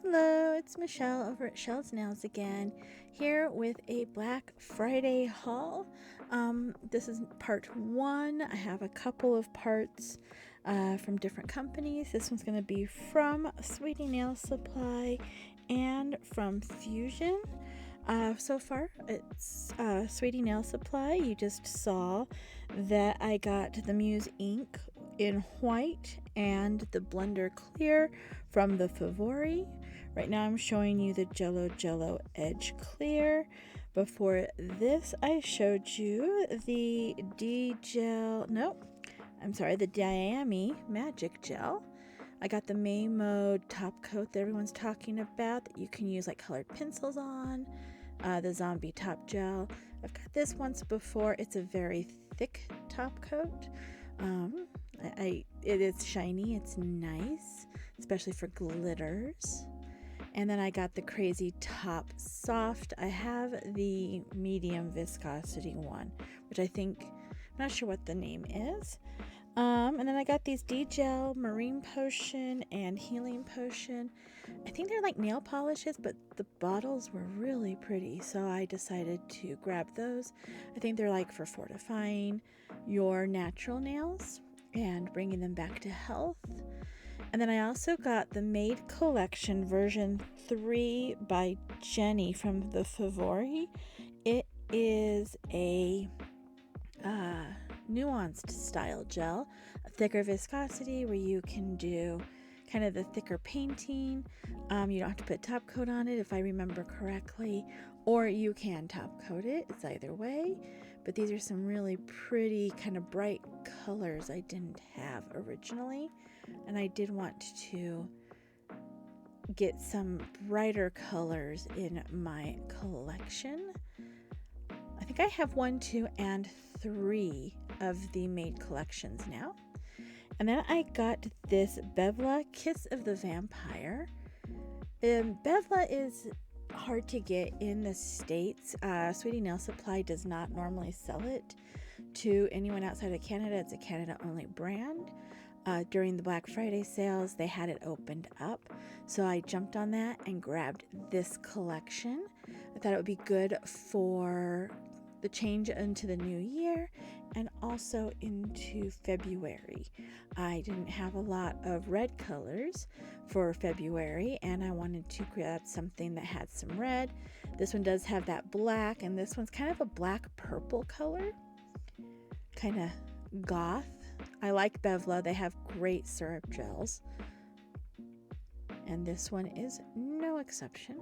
Hello, it's Michelle over at Shelle's Nails again, here with a Black Friday haul. This is part one. I have a couple of parts from different companies. This one's going to be from Sweetie Nail Supply and from Fuzion. So far, it's Sweetie Nail Supply. You just saw that I got the Muse ink in white and the blender clear from the Favori. Right now I'm showing you the Jello Edge Clear. Before this I showed you the Dgel, the Diami Magic Gel. I got the Mae Mode top coat that everyone's talking about that you can use like colored pencils on. The zombie top gel. I've got this once before. It's a very thick top coat. It is shiny, it's nice, especially for glitters. And then I got the Crazy Top Soft. I have the medium viscosity one, which I'm not sure what the name is. And then I got these Dgel Marine Potion and Healing Potion. I think they're like nail polishes, but the bottles were really pretty, so I decided to grab those. I think they're like for fortifying your natural nails and bringing them back to health. And then I also got the Made Collection version 3 by Jenny from the Favori. It is a nuanced style gel, a thicker viscosity where you can do kind of the thicker painting. You don't have to put top coat on it if I remember correctly, or you can top coat it. It's either way, but these are some really pretty kind of bright colors I didn't have originally, and I did want to get some brighter colors in my collection. I think I have 1, 2, and 3 of the Made collections now. And then I got this Bevlah Kiss of the Vampire. Bevlah is hard to get in the States. Sweetie Nail Supply does not normally sell it to anyone outside of Canada. It's a Canada-only brand. During the Black Friday sales, they had it opened up. So I jumped on that and grabbed this collection. I thought it would be good for the change into the new year and also into February. I didn't have a lot of red colors for February, and I wanted to grab something that had some red. This one does have that black, and this one's kind of a black purple color, kind of goth. I like Bevlah. They have great syrup gels, and this one is no exception.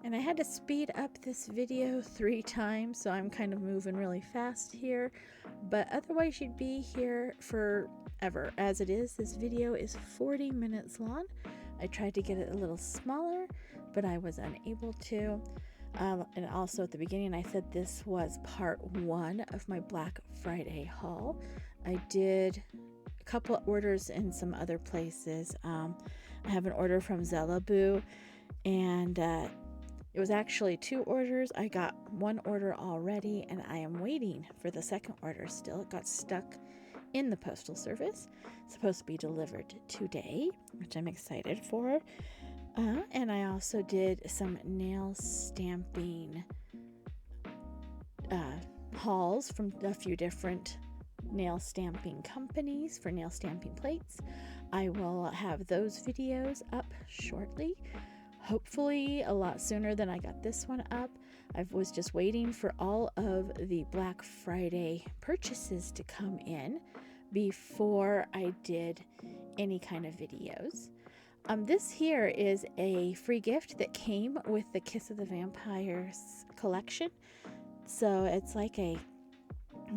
And I had to speed up this video 3 times, so I'm kind of moving really fast here, but otherwise you'd be here forever. As it is, this video is 40 minutes long. I tried to get it a little smaller, but I was unable to. And also at the beginning I said this was part 1 of my Black Friday haul. I did a couple of orders in some other places. I have an order from Jello, and it was actually 2 orders. I got 1 order already, and I am waiting for the second order still. It got stuck in the postal service. It's supposed to be delivered today, which I'm excited for. And I also did some nail stamping hauls from a few different nail stamping companies for nail stamping plates. I will have those videos up shortly. Hopefully a lot sooner than I got this one up. I was just waiting for all of the Black Friday purchases to come in before I did any kind of videos. This here is a free gift that came with the Kiss of the Vampires collection. So it's like a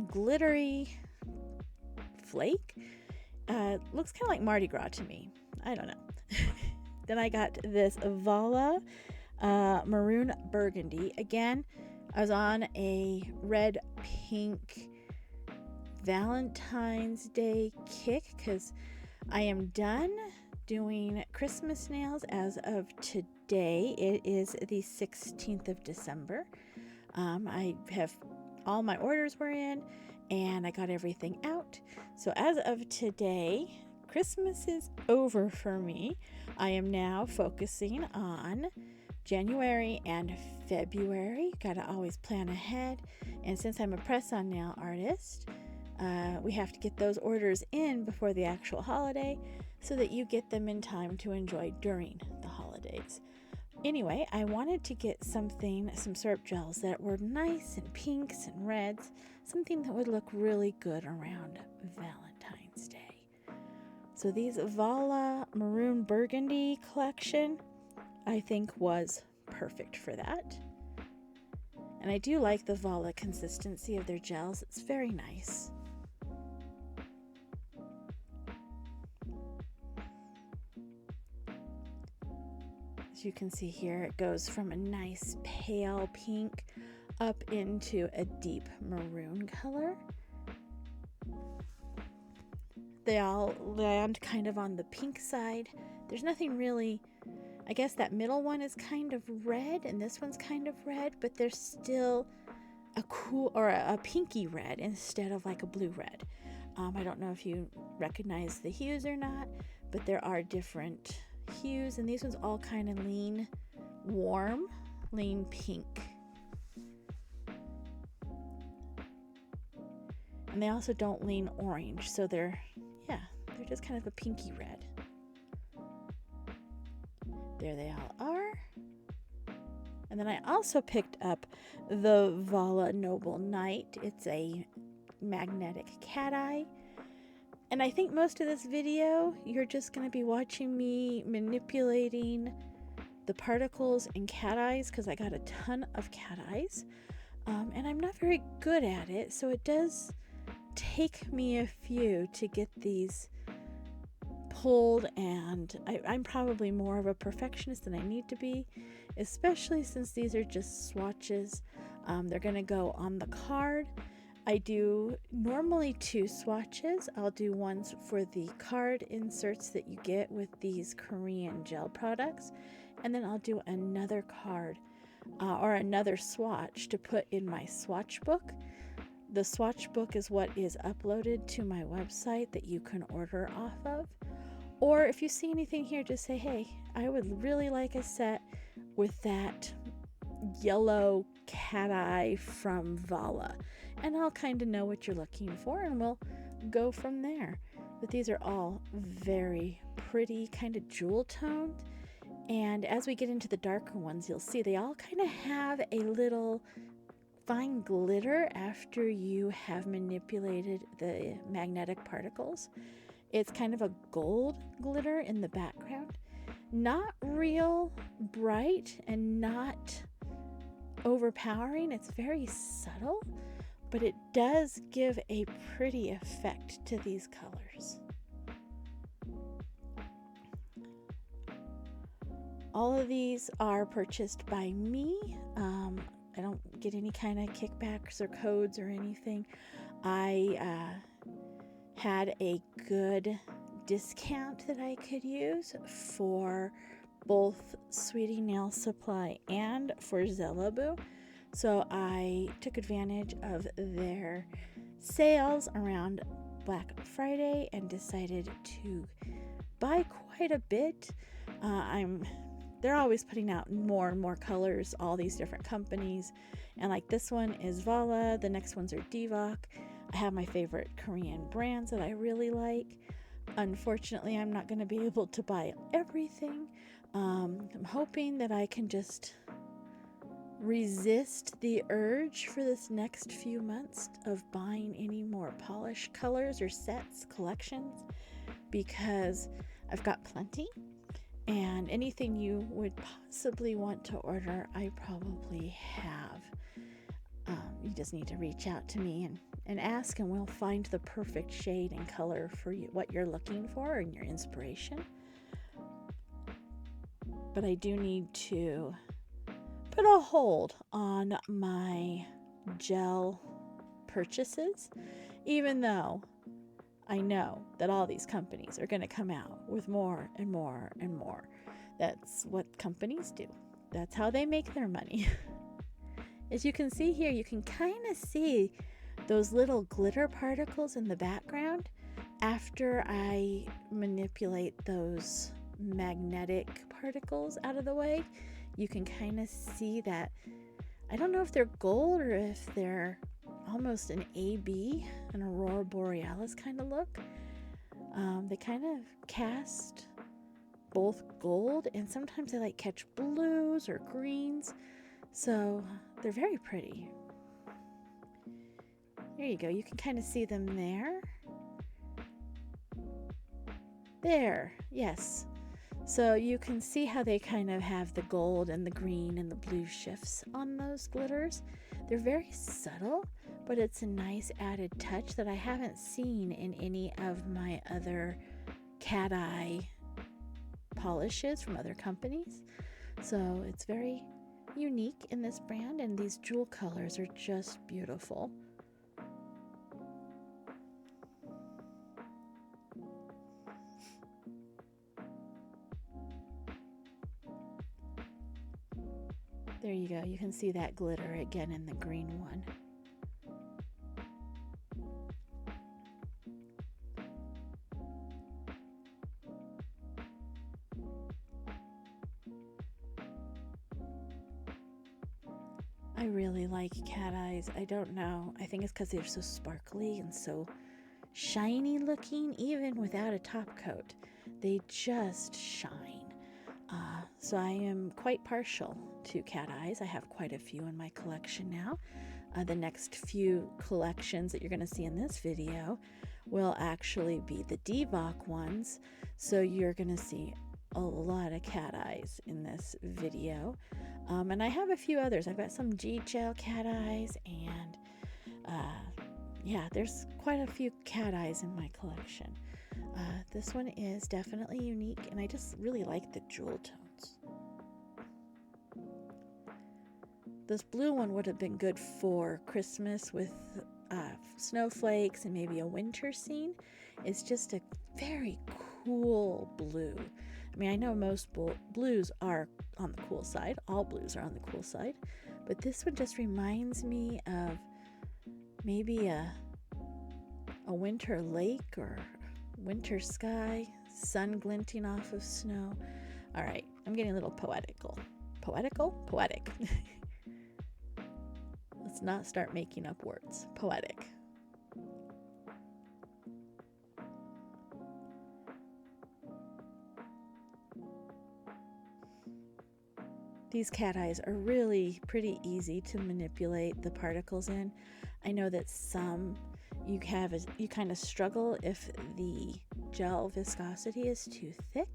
glittery flake. Looks kind of like Mardi Gras to me. I don't know. Then I got this Valla Maroon Burgundy. Again, I was on a red-pink Valentine's Day kick because I am done doing Christmas nails as of today. It is the 16th of December. I have all my orders were in and I got everything out. So as of today, Christmas is over for me. I am now focusing on January and February. Gotta always plan ahead. And since I'm a press-on nail artist, we have to get those orders in before the actual holiday so that you get them in time to enjoy during the holidays. Anyway, I wanted to get some syrup gels that were nice and pinks and reds, something that would look really good around Valentine's Day. So these Valla Maroon Burgundy collection, I think was perfect for that. And I do like the Valla consistency of their gels. It's very nice. As you can see here, it goes from a nice pale pink up into a deep maroon color. They all land kind of on the pink side. There's nothing really, I guess that middle one is kind of red and this one's kind of red, but there's still a cool or a pinky red instead of like a blue red. I don't know if you recognize the hues or not, but there are different hues, and these ones all kind of lean warm, lean pink. And they also don't lean orange, so they're just kind of a pinky red. There they all are. And then I also picked up the Valla Noble Night. It's a magnetic cat eye. And I think most of this video, you're just going to be watching me manipulating the particles in cat eyes because I got a ton of cat eyes. And I'm not very good at it, so it does take me a few to get these pulled, and I'm probably more of a perfectionist than I need to be, especially since these are just swatches. They're going to go on the card. I do normally 2 swatches. I'll do ones for the card inserts that you get with these Korean gel products, and then I'll do another card or another swatch to put in my swatch book. The swatch book is what is uploaded to my website that you can order off of. Or if you see anything here, just say, hey, I would really like a set with that yellow cat eye from Valla. And I'll kind of know what you're looking for, and we'll go from there. But these are all very pretty, kind of jewel toned. And as we get into the darker ones, you'll see they all kind of have a little fine glitter after you have manipulated the magnetic particles. It's kind of a gold glitter in the background. Not real bright and not overpowering. It's very subtle, but it does give a pretty effect to these colors. All of these are purchased by me. I don't get any kind of kickbacks or codes or anything. I had a good discount that I could use for both Sweetie Nail Supply and for Jello. So I took advantage of their sales around Black Friday and decided to buy quite a bit. They're always putting out more and more colors, all these different companies. And like this one is Valla, the next ones are Dvok. I have my favorite Korean brands that I really like. Unfortunately, I'm not going to be able to buy everything. I'm hoping that I can just resist the urge for this next few months of buying any more polished colors or sets, collections, because I've got plenty. And anything you would possibly want to order, I probably have. You just need to reach out to me and ask, and we'll find the perfect shade and color for you, what you're looking for and your inspiration. But I do need to put a hold on my gel purchases, even though I know that all these companies are going to come out with more and more and more. That's what companies do. That's how they make their money. As you can see here, you can kind of see those little glitter particles in the background. After I manipulate those magnetic particles out of the way, you can kind of see that, I don't know if they're gold or if they're almost an AB, an Aurora Borealis kind of look. They kind of cast both gold, and sometimes they like catch blues or greens, so they're very pretty. There you go, you can kind of see them there. There, yes. So you can see how they kind of have the gold and the green and the blue shifts on those glitters. They're very subtle, but it's a nice added touch that I haven't seen in any of my other cat eye polishes from other companies. So it's very unique in this brand, and these jewel colors are just beautiful. There you go. You can see that glitter again in the green one. I really like cat eyes. I don't know. I think it's because they're so sparkly and so shiny looking, even without a top coat. They just shine. So I am quite partial to cat eyes. I have quite a few in my collection now. The next few collections that you're going to see in this video will actually be the Dvok ones. So you're going to see a lot of cat eyes in this video. And I have a few others. I've got some Dgel cat eyes, and yeah, there's quite a few cat eyes in my collection. This one is definitely unique, and I just really like the jewel tones. This blue one would have been good for Christmas with snowflakes and maybe a winter scene. It's just a very cool blue. I mean, I know most blues are on the cool side. All blues are on the cool side. But this one just reminds me of maybe a winter lake or winter sky, sun glinting off of snow. All right, I'm getting a little poetical. Poetic. Let's not start making up words. Poetic. These cat eyes are really pretty easy to manipulate the particles in. I know that some you kind of struggle if the gel viscosity is too thick.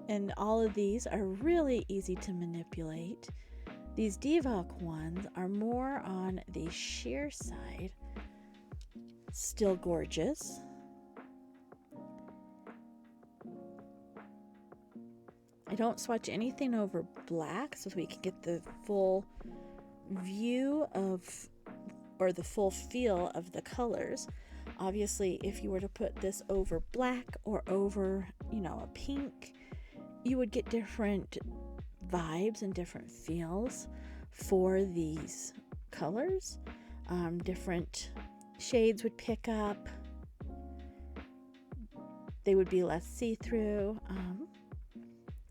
And all of these are really easy to manipulate. These Dvok ones are more on the sheer side. Still gorgeous. I don't swatch anything over black so we can get the full view of, or the full feel of the colors. Obviously, if you were to put this over black or over, a pink, you would get different vibes and different feels for these colors. Different shades would pick up. They would be less see-through.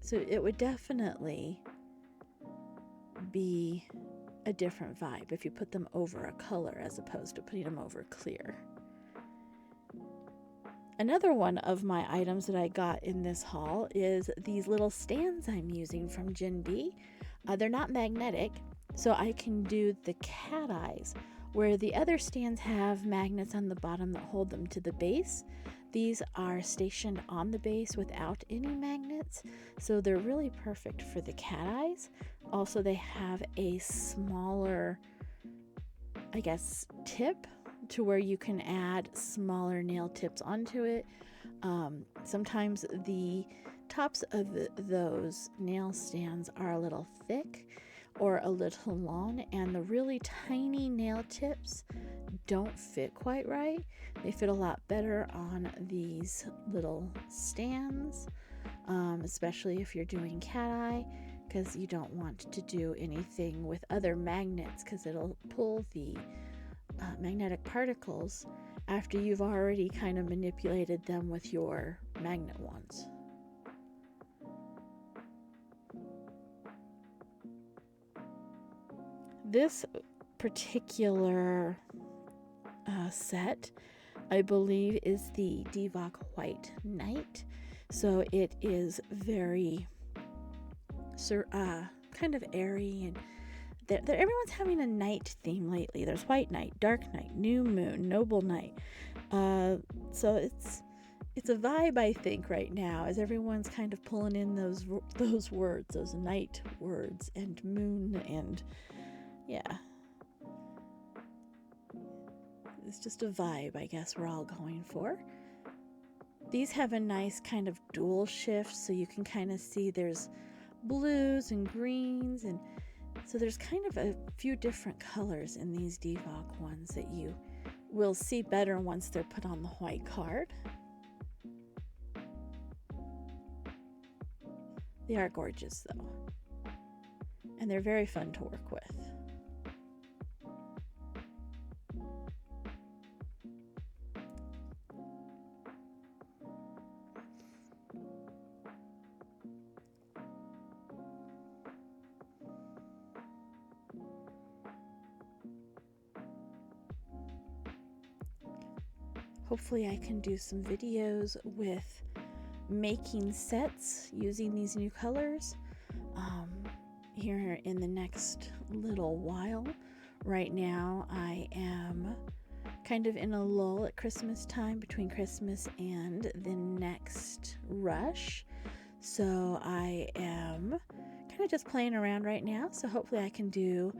So it would definitely be a different vibe if you put them over a color as opposed to putting them over clear. Another one of my items that I got in this haul is these little stands I'm using from Jin B. They're not magnetic, so I can do the cat eyes, where the other stands have magnets on the bottom that hold them to the base. These are stationed on the base without any magnets, so they're really perfect for the cat eyes. Also, they have a smaller, tip to where you can add smaller nail tips onto it. Sometimes the tops of those nail stands are a little thick or a little long, and the really tiny nail tips don't fit quite right. They fit a lot better on these little stands, especially if you're doing cat eye, because you don't want to do anything with other magnets because it'll pull the magnetic particles after you've already kind of manipulated them with your magnet wands. This particular set, I believe, is the Dvok White Night. So it is very kind of airy, and everyone's having a night theme lately. There's White Night, Dark Night, New Moon, Noble Night. So it's a vibe, I think, right now, as everyone's kind of pulling in those words, those night words, and moon, and yeah. It's just a vibe, I guess, we're all going for. These have a nice kind of dual shift, so you can kind of see there's blues and greens, and so there's kind of a few different colors in these Dvok ones that you will see better once they're put on the white card. They are gorgeous, though, and they're very fun to work with. Hopefully I can do some videos with making sets using these new colors here in the next little while. Right now I am kind of in a lull at Christmas time, between Christmas and the next rush. So I am kind of just playing around right now. So hopefully I can do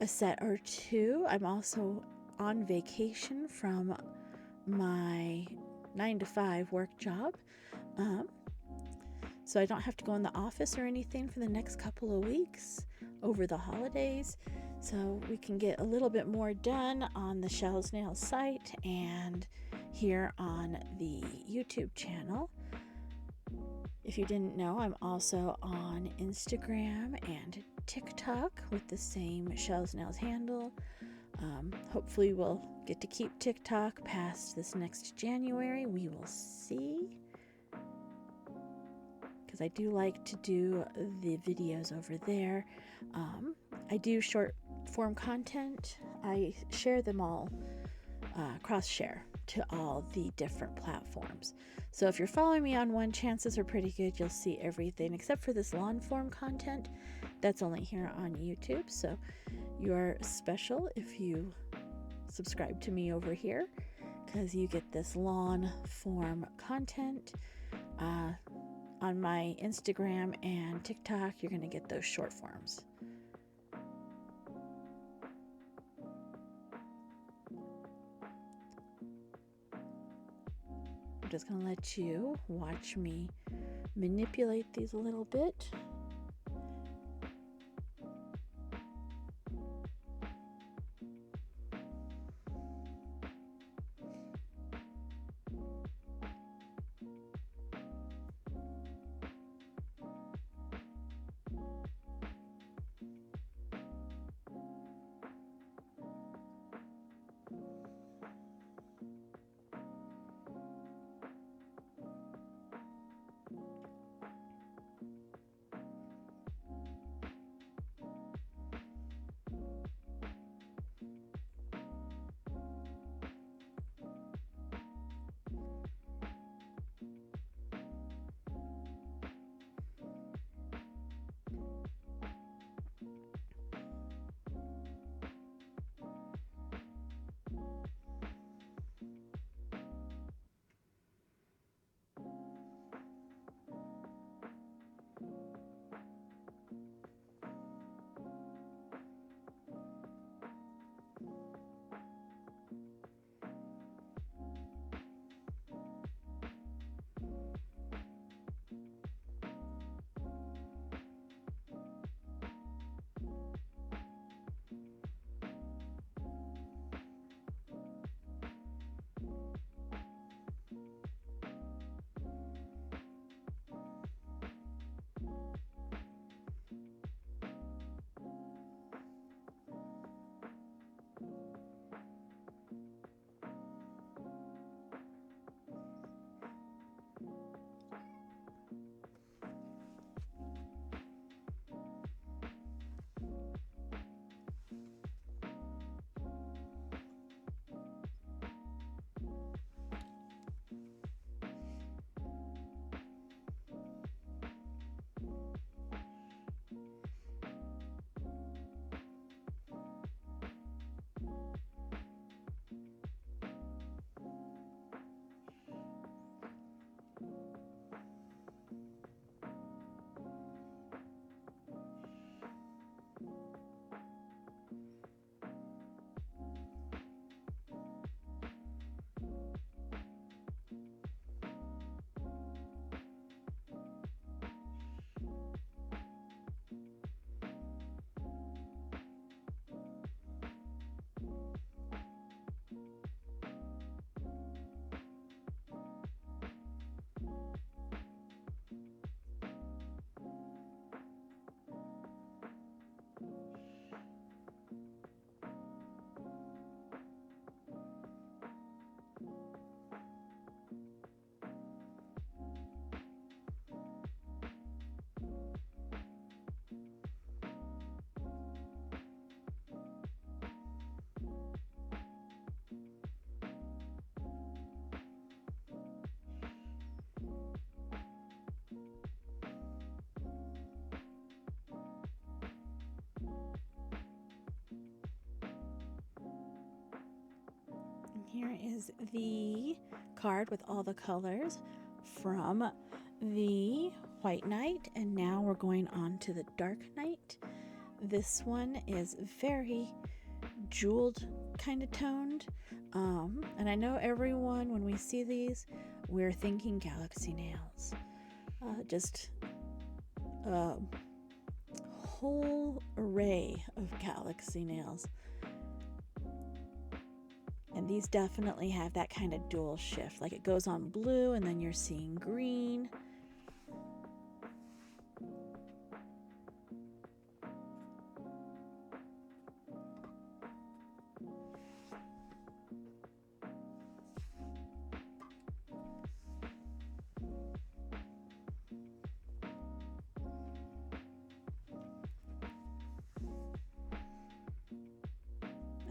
a set or two. I'm also on vacation from my 9-to-5 work job, so I don't have to go in the office or anything for the next couple of weeks over the holidays, so we can get a little bit more done on the Shelle's Nails site and here on the YouTube channel. If you didn't know, I'm also on Instagram and TikTok with the same Shelle's Nails handle. Hopefully we'll get to keep TikTok past this next January. We will see, because I do like to do the videos over there. I do short form content. I share them all, cross share to all the different platforms. So if you're following me on one, chances are pretty good you'll see everything except for this long form content that's only here on YouTube. So you're special if you subscribe to me over here, because you get this long form content. On my Instagram and TikTok, you're going to get those short forms. I'm just going to let you watch me manipulate these a little bit. Here is the card with all the colors from the White Night, and now we're going on to the Dark Night. This one is very jeweled kind of toned, and I know everyone, when we see these, we're thinking galaxy nails. Just a whole array of galaxy nails. And these definitely have that kind of dual shift, like it goes on blue and then you're seeing green.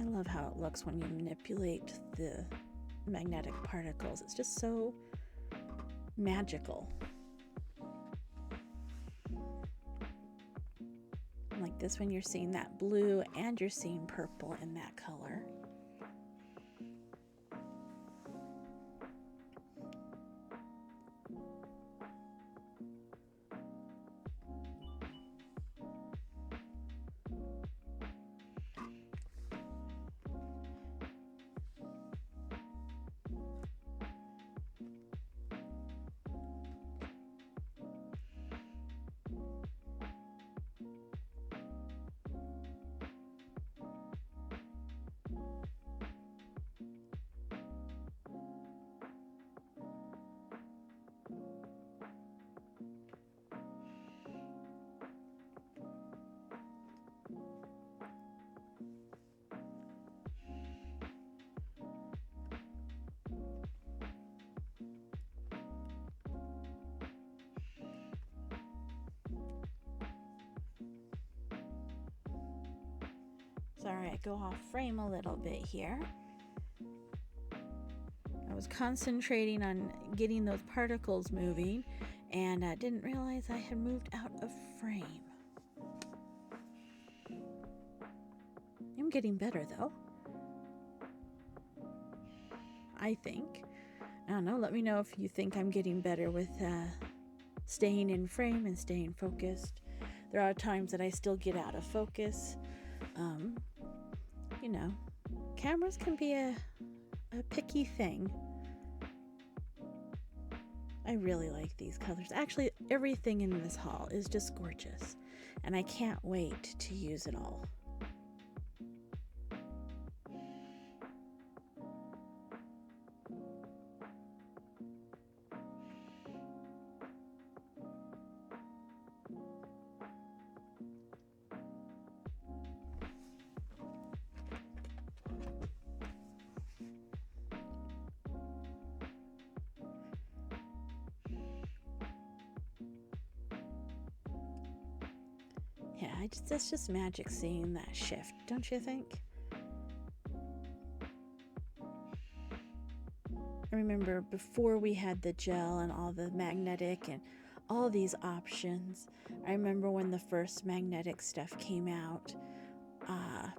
I love how it looks when you manipulate the magnetic particles. It's just so magical. Like this one, you're seeing that blue and you're seeing purple in that color. Sorry, I go off frame a little bit here. I was concentrating on getting those particles moving and didn't realize I had moved out of frame. I'm getting better though, I think. I don't know, let me know if you think I'm getting better with staying in frame and staying focused. There are times that I still get out of focus. You know, cameras can be a picky thing. I really like these colors. Actually, everything in this haul is just gorgeous, and I can't wait to use it all. Yeah, that's just magic seeing that shift, don't you think? I remember before we had the gel and all the magnetic and all these options, I remember when the first magnetic stuff came out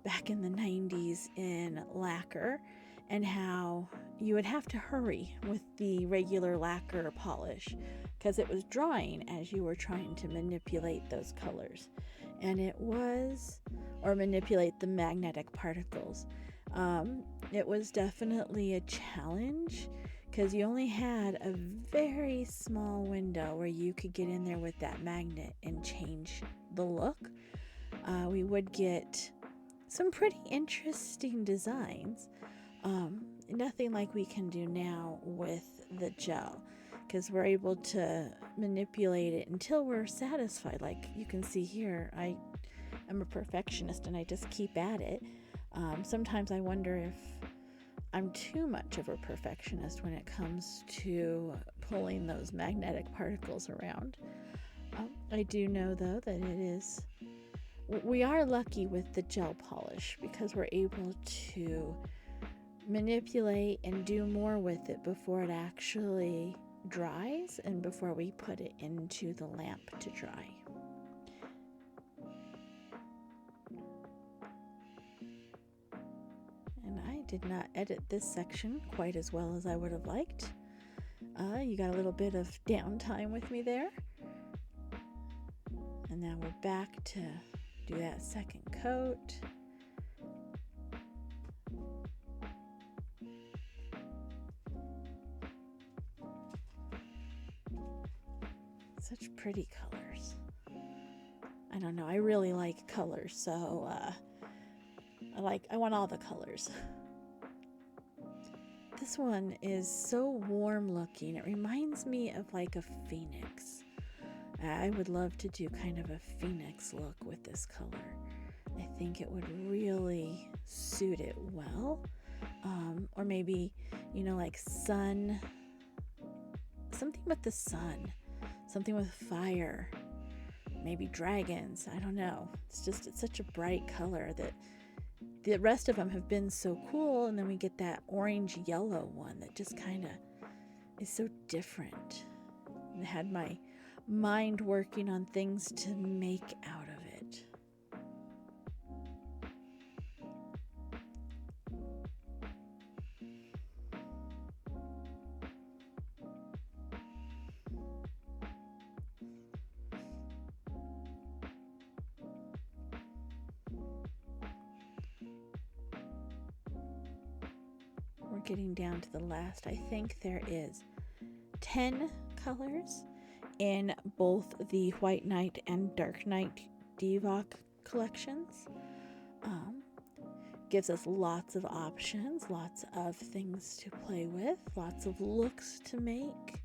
back in the 90s in lacquer, and how you would have to hurry with the regular lacquer polish because it was drying as you were trying to manipulate those colors. And it was, or manipulate the magnetic particles. It was definitely a challenge because you only had a very small window where you could get in there with that magnet and change the look. We would get some pretty interesting designs. Nothing like we can do now with the gel, because we're able to manipulate it until we're satisfied. Like you can see here, I am a perfectionist and I just keep at it. Sometimes I wonder if I'm too much of a perfectionist when it comes to pulling those magnetic particles around. I do know though that we are lucky with the gel polish because we're able to manipulate and do more with it before it actually dries and before we put it into the lamp to dry. And I did not edit this section quite as well as I would have liked. You got a little bit of downtime with me there. And now we're back to do that second coat. Such pretty colors. I don't know, I really like colors, so I want all the colors. This one is so warm looking. It reminds me of like a phoenix. I would love to do kind of a phoenix look with this color. I think it would really suit it well. Or maybe, you know, like sun, something with the sun, something with fire, maybe dragons. I don't know. It's such a bright color that the rest of them have been so cool, and then we get that orange yellow one that just kind of is so different. And it had my mind working on things to make out of it. We're getting down to the last. I think there is 10 colors in both the White Knight and Dark Knight Dvok collections. Gives us lots of options, lots of things to play with, lots of looks to make.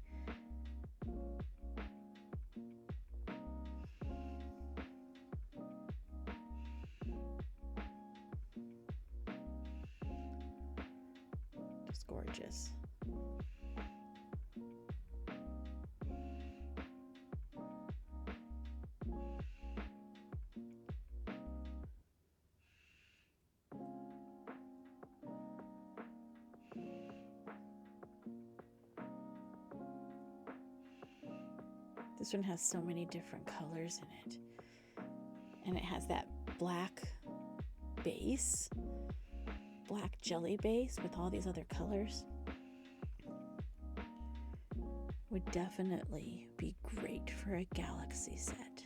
Just gorgeous. This one has so many different colors in it. And it has that black base, black jelly base with all these other colors. Would definitely be great for a galaxy set.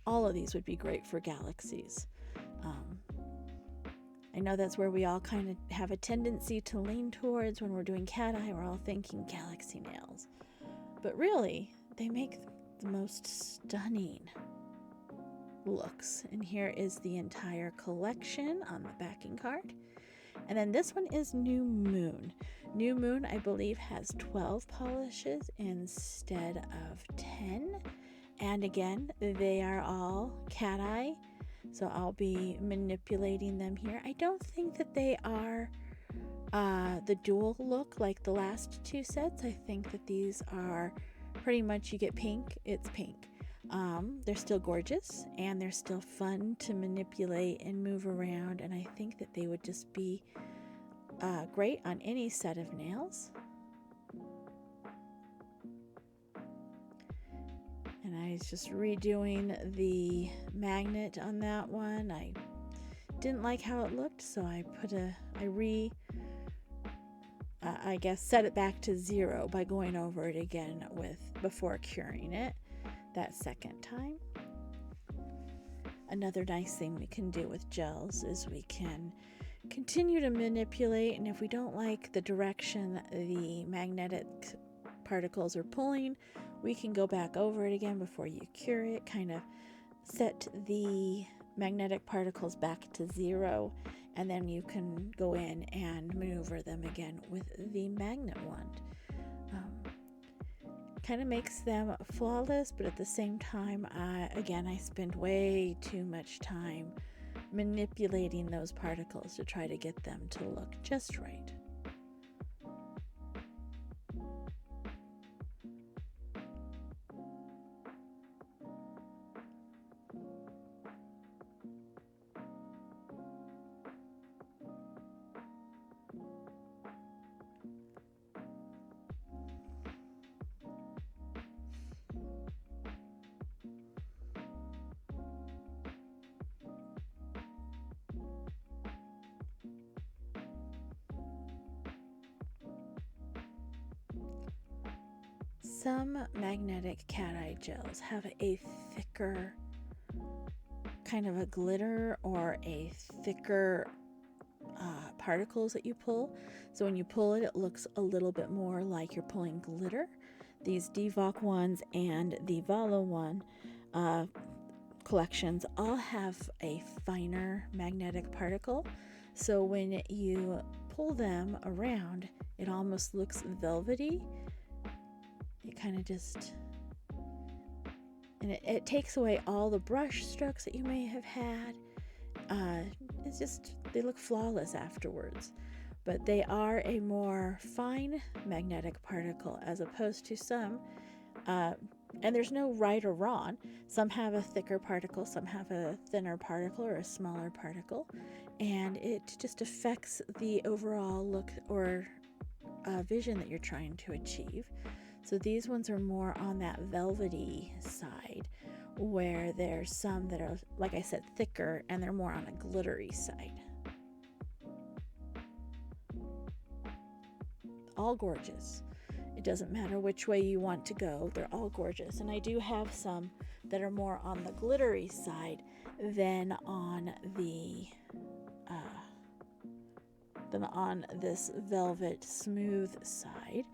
All of these would be great for galaxies. I know that's where we all kind of have a tendency to lean towards when we're doing cat eye. We're all thinking galaxy nails. But really, they make the most stunning looks. And here is the entire collection on the backing card. And then this one is New Moon. New Moon, I believe, has 12 polishes instead of 10. And again, they are all cat eye. So I'll be manipulating them here. I don't think that they are the dual look like the last two sets. I think that these are pretty much, you get pink, it's pink. They're still gorgeous and they're still fun to manipulate and move around, and I think that they would just be great on any set of nails. And I was just redoing the magnet on that one. I didn't like how it looked, so I set it back to 0 by going over it again before curing it that second time. Another nice thing we can do with gels is we can continue to manipulate, and if we don't like the direction the magnetic particles are pulling, we can go back over it again before you cure it, kind of set the magnetic particles back to 0, and then you can go in and maneuver them again with the magnet wand. Kind of makes them flawless, but at the same time, again, I spend way too much time manipulating those particles to try to get them to look just right. some magnetic cat eye gels have a thicker kind of a glitter or a thicker particles that you pull. So when you pull it, it looks a little bit more like you're pulling glitter. These Dvok ones and the Valla one collections all have a finer magnetic particle. So when you pull them around, it almost looks velvety. It kind of just, and it takes away all the brush strokes that you may have had. It's just, they look flawless afterwards. But they are a more fine magnetic particle as opposed to some, and there's no right or wrong. Some have a thicker particle, some have a thinner particle or a smaller particle, and it just affects the overall look or vision that you're trying to achieve. So these ones are more on that velvety side, where there's some that are, like I said, thicker, and they're more on a glittery side. All gorgeous. It doesn't matter which way you want to go, they're all gorgeous. And I do have some that are more on the glittery side than on the this velvet smooth side.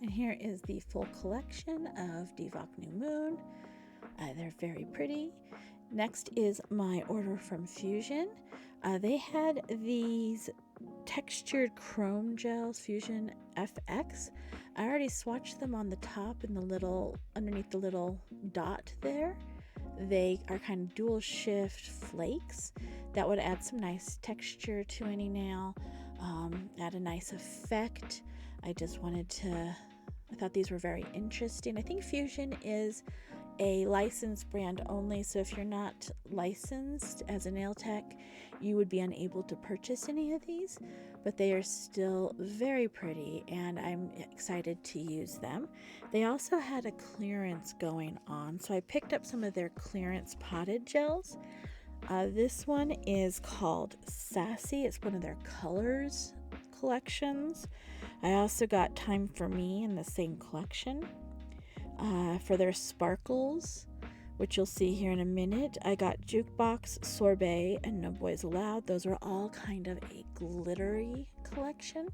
And here is the full collection of Dvok New Moon. They're very pretty. Next is my order from Fuzion. They had these textured chrome gels, Fuzion FX. I already swatched them on the top and the little, underneath the little dot there. They are kind of dual shift flakes that would add some nice texture to any nail, add a nice effect. I thought these were very interesting. I think Fuzion is a licensed brand only, so if you're not licensed as a nail tech, you would be unable to purchase any of these, but they are still very pretty and I'm excited to use them. They also had a clearance going on, so I picked up some of their clearance potted gels. This one is called Sassy. It's one of their colors collections. I also got Time for Me in the same collection. For their sparkles, which you'll see here in a minute, I got Jukebox, Sorbet, and No Boys Allowed. Those are all kind of a glittery collection.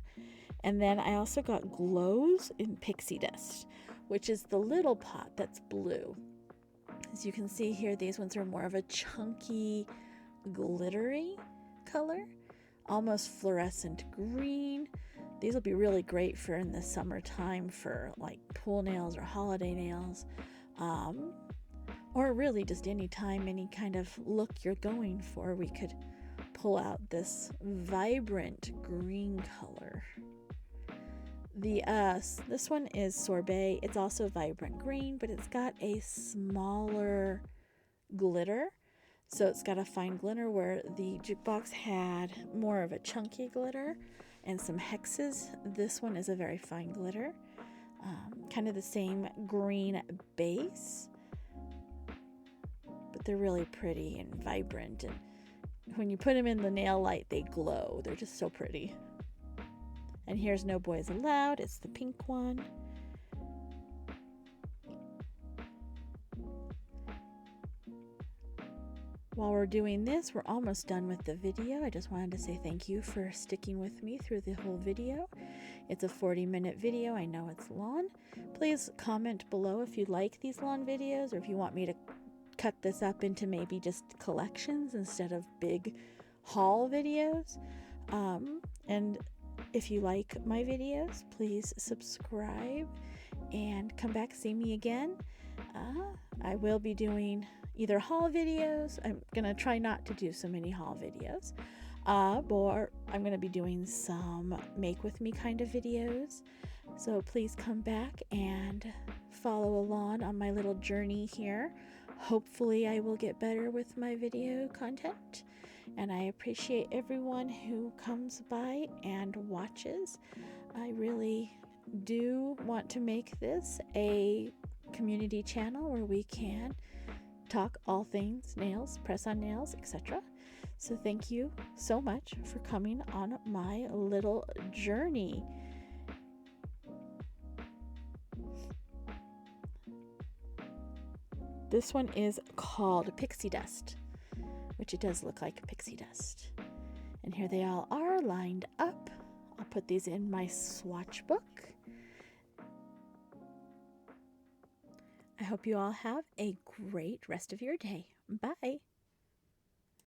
And then I also got Glows in Pixie Dust, which is the little pot that's blue. As you can see here, these ones are more of a chunky, glittery color, almost fluorescent green. These will be really great for in the summertime for like pool nails or holiday nails, or really just any time, any kind of look you're going for. We could pull out this vibrant green color. This one is Sorbet. It's also vibrant green, but it's got a smaller glitter. So it's got a fine glitter where the Jukebox had more of a chunky glitter and some hexes. This one is a very fine glitter, kind of the same green base, but they're really pretty and vibrant, and when you put them in the nail light they glow. They're just so pretty. And here's No Boys Allowed. It's the pink one. While we're doing this, we're almost done with the video. I just wanted to say thank you for sticking with me through the whole video. It's a 40-minute video. I know it's long. Please comment below if you like these long videos, or if you want me to cut this up into maybe just collections instead of big haul videos. And if you like my videos, please subscribe and come back, see me again. I will be doing either haul videos. I'm gonna try not to do so many haul videos, or I'm gonna be doing some make with me kind of videos. So please come back and follow along on my little journey here. Hopefully I will get better with my video content, and I appreciate everyone who comes by and watches. I really do want to make this a community channel where we can talk all things nails, press on nails, etc. So thank you so much for coming on my little journey. This one is called Pixie Dust, which it does look like pixie dust. And here they all are lined up. I'll put these in my swatch book. I hope you all have a great rest of your day. Bye.